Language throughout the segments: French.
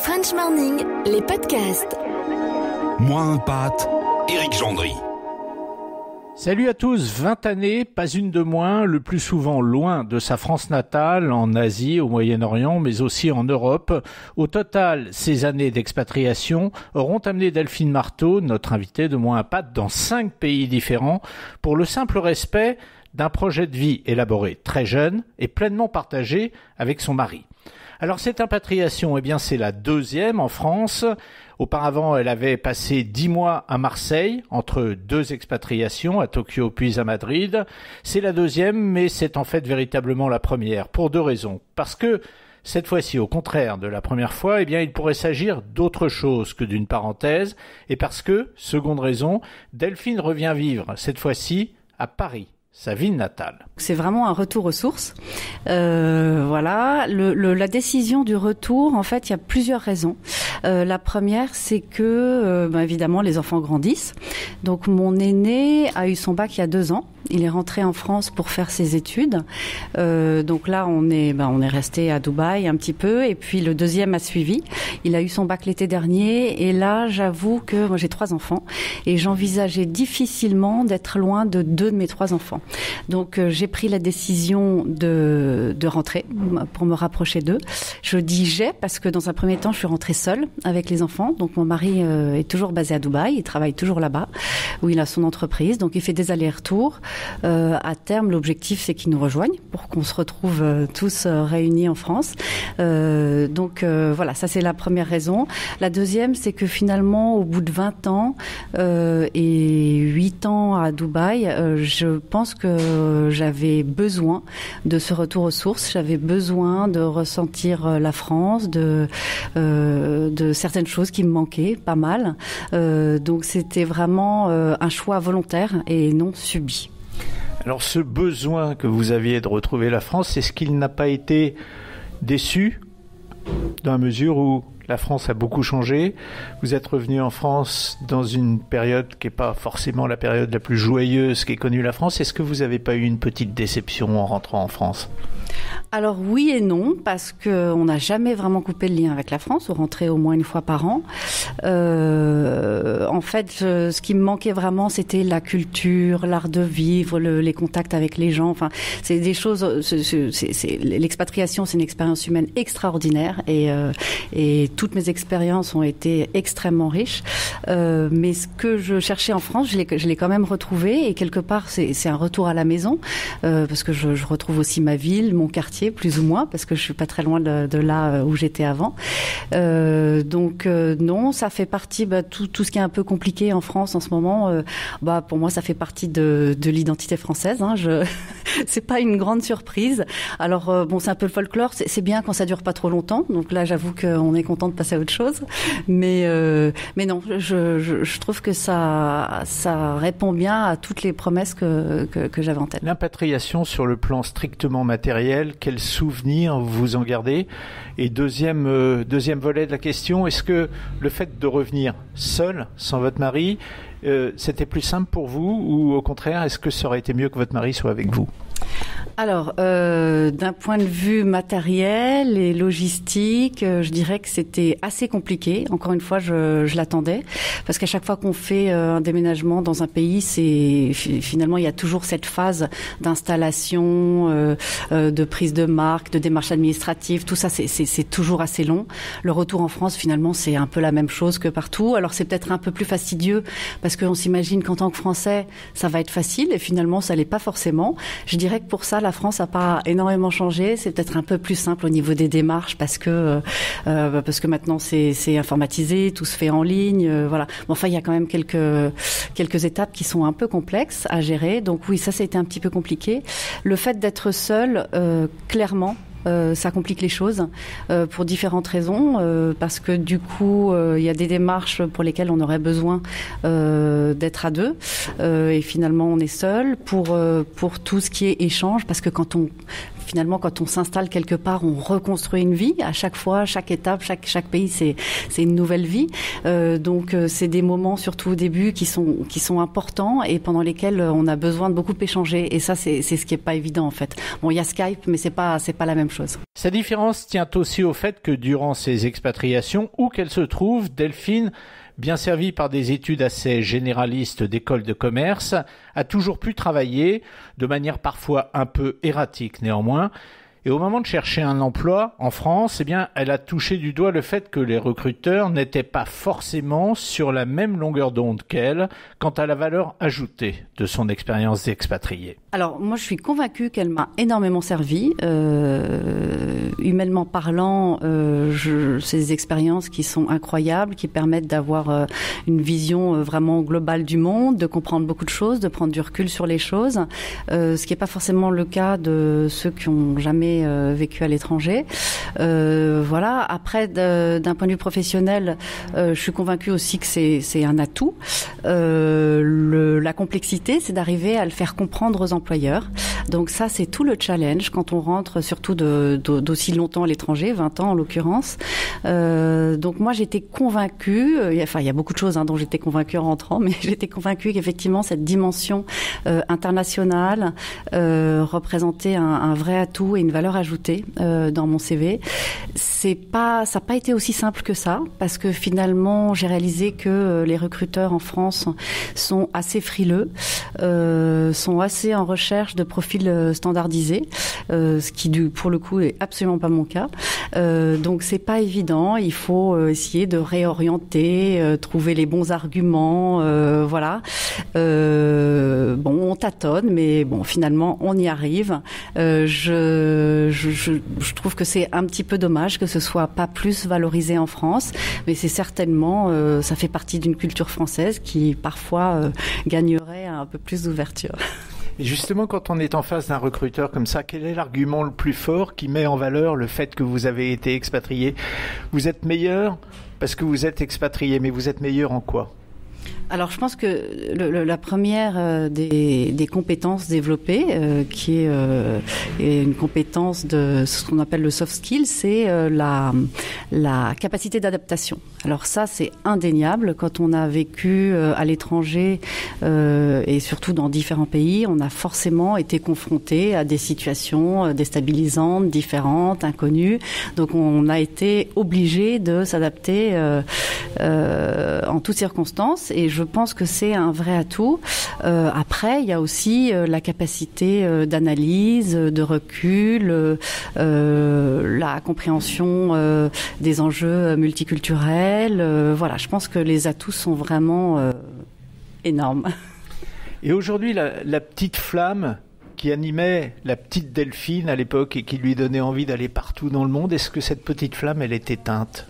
French Morning, les podcasts. Moins un pâte, Éric Gendry. Salut à tous, 20 années, pas une de moins, le plus souvent loin de sa France natale, en Asie, au Moyen-Orient, mais aussi en Europe. Au total, ces années d'expatriation auront amené Delphine Marteau, notre invitée de Moins un pâte, dans 5 pays différents, pour le simple respect d'un projet de vie élaboré très jeune et pleinement partagé avec son mari. Alors cette impatriation, c'est la deuxième en France. Auparavant, elle avait passé 10 mois à Marseille, entre 2 expatriations, à Tokyo puis à Madrid. C'est la deuxième, mais c'est en fait véritablement la première, pour 2 raisons. Parce que cette fois-ci, au contraire de la première fois, il pourrait s'agir d'autre chose que d'une parenthèse. Et parce que, seconde raison, Delphine revient vivre, cette fois-ci, à Paris, sa ville natale. C'est vraiment un retour aux sources. Voilà. La décision du retour, en fait, il y a plusieurs raisons. La première, c'est que, évidemment, les enfants grandissent. Donc, mon aîné a eu son bac il y a 2 ans. Il est rentré en France pour faire ses études. Donc là, on est resté à Dubaï un petit peu. Et puis, le deuxième a suivi. Il a eu son bac l'été dernier. Et là, j'avoue que moi, j'ai 3 enfants. Et j'envisageais difficilement d'être loin de 2 de mes 3 enfants. Donc, j'ai pris la décision de rentrer pour me rapprocher d'eux. Je dis parce que dans un premier temps, je suis rentrée seule avec les enfants. Donc, mon mari est toujours basé à Dubaï. Il travaille toujours là-bas, où il a son entreprise. Donc, il fait des allers-retours. À terme, l'objectif, c'est qu'ils nous rejoignent pour qu'on se retrouve tous réunis en France. Voilà, ça, c'est la première raison. La deuxième, c'est que finalement, au bout de 20 ans et 8 ans à Dubaï, je pense que j'avais besoin de ce retour aux sources. J'avais besoin de ressentir la France, de certaines choses qui me manquaient pas mal. Donc c'était vraiment un choix volontaire et non subi. Alors ce besoin que vous aviez de retrouver la France, est-ce qu'il n'a pas été déçu dans la mesure où la France a beaucoup changé? Vous êtes revenu en France dans une période qui n'est pas forcément la période la plus joyeuse qu'ait connue la France. Est-ce que vous n'avez pas eu une petite déception en rentrant en France ? Alors oui et non, parce qu'on n'a jamais vraiment coupé le lien avec la France. On rentrait au moins une fois par an. En fait, ce qui me manquait vraiment, c'était la culture, l'art de vivre, les contacts avec les gens. Enfin, c'est des choses. L'expatriation, c'est une expérience humaine extraordinaire et toutes mes expériences ont été extrêmement riches. Mais ce que je cherchais en France, je l'ai quand même retrouvé et quelque part, c'est un retour à la maison parce que je retrouve aussi ma ville, mon quartier, plus ou moins, parce que je suis pas très loin de là où j'étais avant. Non, ça fait partie, tout ce qui est un peu compliqué en France en ce moment, pour moi, ça fait partie de l'identité française. C'est pas une grande surprise. Alors, c'est un peu le folklore, c'est bien quand ça dure pas trop longtemps. Donc là, j'avoue qu'on est content de passer à autre chose. Mais non, je trouve que ça répond bien à toutes les promesses que j'avais en tête. L'impatriation sur le plan strictement matériel, quels souvenirs vous en gardez? Et deuxième volet de la question, est-ce que le fait de revenir seul, sans votre mari, c'était plus simple pour vous ou au contraire, est-ce que ça aurait été mieux que votre mari soit avec vous? Alors, d'un point de vue matériel et logistique, je dirais que c'était assez compliqué. Encore une fois, je l'attendais, parce qu'à chaque fois qu'on fait un déménagement dans un pays, finalement il y a toujours cette phase d'installation, de prise de marque, de démarche administrative. Tout ça, c'est toujours assez long. Le retour en France, finalement, c'est un peu la même chose que partout. Alors c'est peut-être un peu plus fastidieux parce qu'on s'imagine qu'en tant que Français, ça va être facile et finalement ça l'est pas forcément. Je dirais que pour ça, la France n'a pas énormément changé. C'est peut-être un peu plus simple au niveau des démarches parce que maintenant c'est informatisé, tout se fait en ligne, voilà. Bon, enfin, il y a quand même quelques étapes qui sont un peu complexes à gérer. Donc oui, ça été un petit peu compliqué. Le fait d'être seul, clairement, ça complique les choses pour différentes raisons, parce que du coup il y a des démarches pour lesquelles on aurait besoin d'être à 2 et finalement on est seul pour tout ce qui est échange, parce que quand on finalement, quand on s'installe quelque part, on reconstruit une vie. À chaque fois, chaque étape, chaque pays, c'est une nouvelle vie. Donc, c'est des moments, surtout au début, qui sont importants et pendant lesquels on a besoin de beaucoup échanger. Et ça, c'est ce qui est pas évident, en fait. Bon, il y a Skype, mais c'est pas la même chose. Sa différence tient aussi au fait que durant ses expatriations, où qu'elle se trouve, Delphine, bien servie par des études assez généralistes d'école de commerce, a toujours pu travailler, de manière parfois un peu erratique néanmoins. Et au moment de chercher un emploi en France, elle a touché du doigt le fait que les recruteurs n'étaient pas forcément sur la même longueur d'onde qu'elle quant à la valeur ajoutée de son expérience d'expatriée. Alors, moi, je suis convaincue qu'elle m'a énormément servi. Humainement parlant, c'est des expériences qui sont incroyables, qui permettent d'avoir une vision vraiment globale du monde, de comprendre beaucoup de choses, de prendre du recul sur les choses, ce qui n'est pas forcément le cas de ceux qui n'ont jamais vécu à l'étranger. Voilà. Après, d'un point de vue professionnel, je suis convaincue aussi que c'est un atout. La complexité, c'est d'arriver à le faire comprendre aux employeurs. Donc ça, c'est tout le challenge quand on rentre, surtout d'aussi longtemps à l'étranger, 20 ans en l'occurrence. Donc moi, j'étais convaincue, il y a beaucoup de choses dont j'étais convaincue en rentrant, mais j'étais convaincue qu'effectivement, cette dimension internationale représentait un vrai atout et une valeur ajoutée dans mon CV. Ça n'a pas été aussi simple que ça, parce que finalement, j'ai réalisé que les recruteurs en France sont assez frileux, sont assez en recherche de profils standardisés, ce qui pour le coup est absolument pas mon cas. Donc c'est pas évident, il faut essayer de réorienter, trouver les bons arguments, voilà. On tâtonne, mais bon, finalement on y arrive. Je trouve que c'est un petit peu dommage que ce soit pas plus valorisé en France, mais c'est certainement, ça fait partie d'une culture française qui parfois gagnerait un peu plus d'ouverture. Et justement, quand on est en face d'un recruteur comme ça, quel est l'argument le plus fort qui met en valeur le fait que vous avez été expatrié ? Vous êtes meilleur parce que vous êtes expatrié, mais vous êtes meilleur en quoi ? Alors, je pense que la première des compétences développées, qui est une compétence de ce qu'on appelle le soft skill, c'est la capacité d'adaptation. Alors ça, c'est indéniable. Quand on a vécu à l'étranger et surtout dans différents pays, on a forcément été confronté à des situations déstabilisantes, différentes, inconnues. Donc, on a été obligé de s'adapter en toutes circonstances. Et je pense que c'est un vrai atout. Après, il y a aussi la capacité d'analyse, de recul, la compréhension des enjeux multiculturels. Voilà, je pense que les atouts sont vraiment énormes. Et aujourd'hui, la petite flamme qui animait la petite Delphine à l'époque et qui lui donnait envie d'aller partout dans le monde, est-ce que cette petite flamme, elle est éteinte ?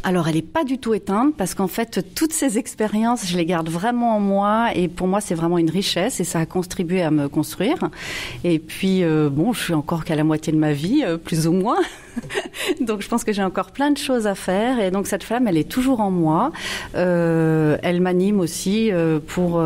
Alors, elle n'est pas du tout éteinte parce qu'en fait, toutes ces expériences, je les garde vraiment en moi et pour moi, c'est vraiment une richesse et ça a contribué à me construire. Et puis, je suis encore qu'à la moitié de ma vie, plus ou moins. Donc, je pense que j'ai encore plein de choses à faire et donc cette flamme, elle est toujours en moi. Elle m'anime aussi pour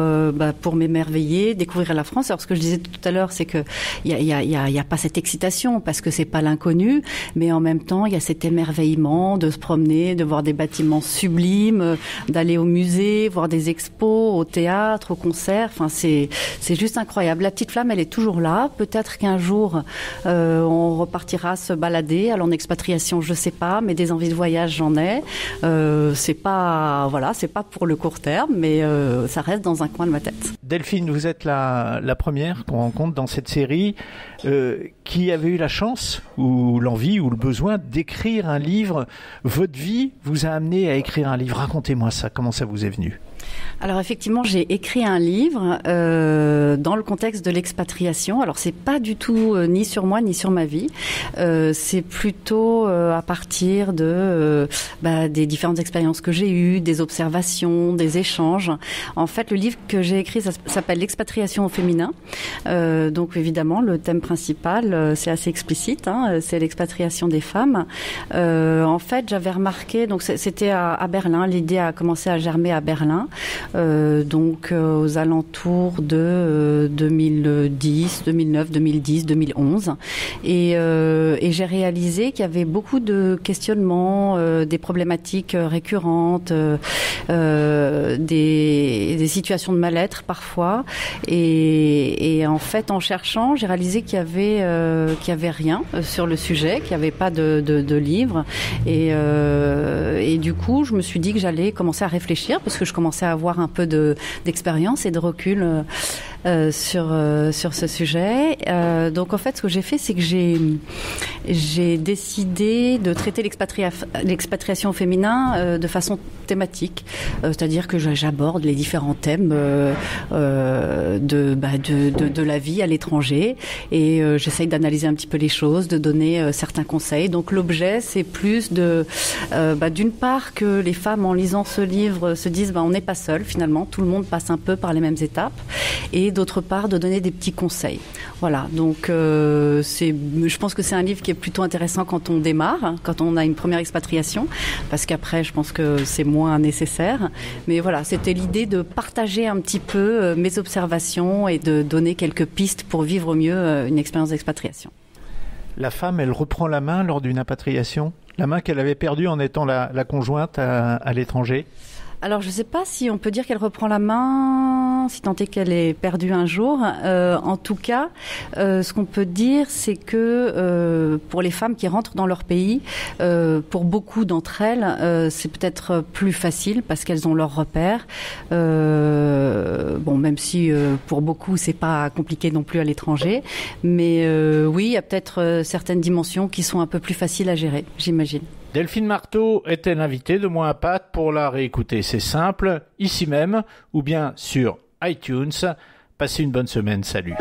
m'émerveiller, découvrir la France. Alors, ce que je disais tout à l'heure, c'est que il y a pas cette excitation parce que c'est pas l'inconnu, mais en même temps, il y a cet émerveillement de se promener, de voir des bâtiments sublimes, d'aller au musée, voir des expos, au théâtre, au concert. Enfin, c'est juste incroyable. La petite flamme, elle est toujours là. Peut-être qu'un jour, on repartira se balader. Alors, en expatriation, je sais pas, mais des envies de voyage, j'en ai. C'est pas pour le court terme, mais ça reste dans un coin de ma tête. Delphine, vous êtes la première qu'on rencontre dans cette série qui avait eu la chance ou l'envie ou le besoin d'écrire un livre. Votre vie vous a amené à écrire un livre. Racontez-moi ça, comment ça vous est venu ? Alors effectivement, j'ai écrit un livre dans le contexte de l'expatriation. Alors c'est pas du tout ni sur moi ni sur ma vie. C'est plutôt à partir de des différentes expériences que j'ai eues, des observations, des échanges. En fait, le livre que j'ai écrit, ça s'appelle L'expatriation au féminin. Donc évidemment, le thème principal, c'est assez explicite. C'est l'expatriation des femmes. En fait, j'avais remarqué, donc c'était à Berlin. L'idée a commencé à germer à Berlin. donc aux alentours de 2010, 2009, 2010, 2011. Et j'ai réalisé qu'il y avait beaucoup de questionnements, des problématiques récurrentes, des situations de mal-être parfois. Et en fait, en cherchant, j'ai réalisé qu'il y avait rien sur le sujet, qu'il n'y avait pas de livre. Et du coup, je me suis dit que j'allais commencer à réfléchir parce que je commençais à avoir un peu d'expérience et de recul sur ce sujet. Donc en fait, ce que j'ai fait, c'est que j'ai décidé de traiter l'expatriation au féminin de façon thématique, c'est-à-dire que j'aborde les différents thèmes de la vie à l'étranger et j'essaye d'analyser un petit peu les choses, de donner certains conseils. Donc l'objet, c'est plus d'une part que les femmes en lisant ce livre se disent on n'est pas seul finalement, tout le monde passe un peu par les mêmes étapes, et d'autre part de donner des petits conseils. Voilà, donc je pense que c'est un livre qui est plutôt intéressant quand on démarre, quand on a une première expatriation, parce qu'après je pense que c'est moins nécessaire. Mais voilà, c'était l'idée de partager un petit peu mes observations et de donner quelques pistes pour vivre au mieux une expérience d'expatriation. La femme, elle reprend la main lors d'une impatriation, la main qu'elle avait perdue en étant la conjointe à l'étranger. Alors, je ne sais pas si on peut dire qu'elle reprend la main, si tant est qu'elle est perdue un jour. En tout cas, ce qu'on peut dire, c'est que pour les femmes qui rentrent dans leur pays, pour beaucoup d'entre elles, c'est peut-être plus facile parce qu'elles ont leurs repères. Même si pour beaucoup, c'est pas compliqué non plus à l'étranger. Mais oui, il y a peut-être certaines dimensions qui sont un peu plus faciles à gérer, j'imagine. Delphine Marteau était l'invitée de Moins à Pâte. Pour la réécouter, c'est simple, ici même ou bien sur iTunes. Passez une bonne semaine, salut.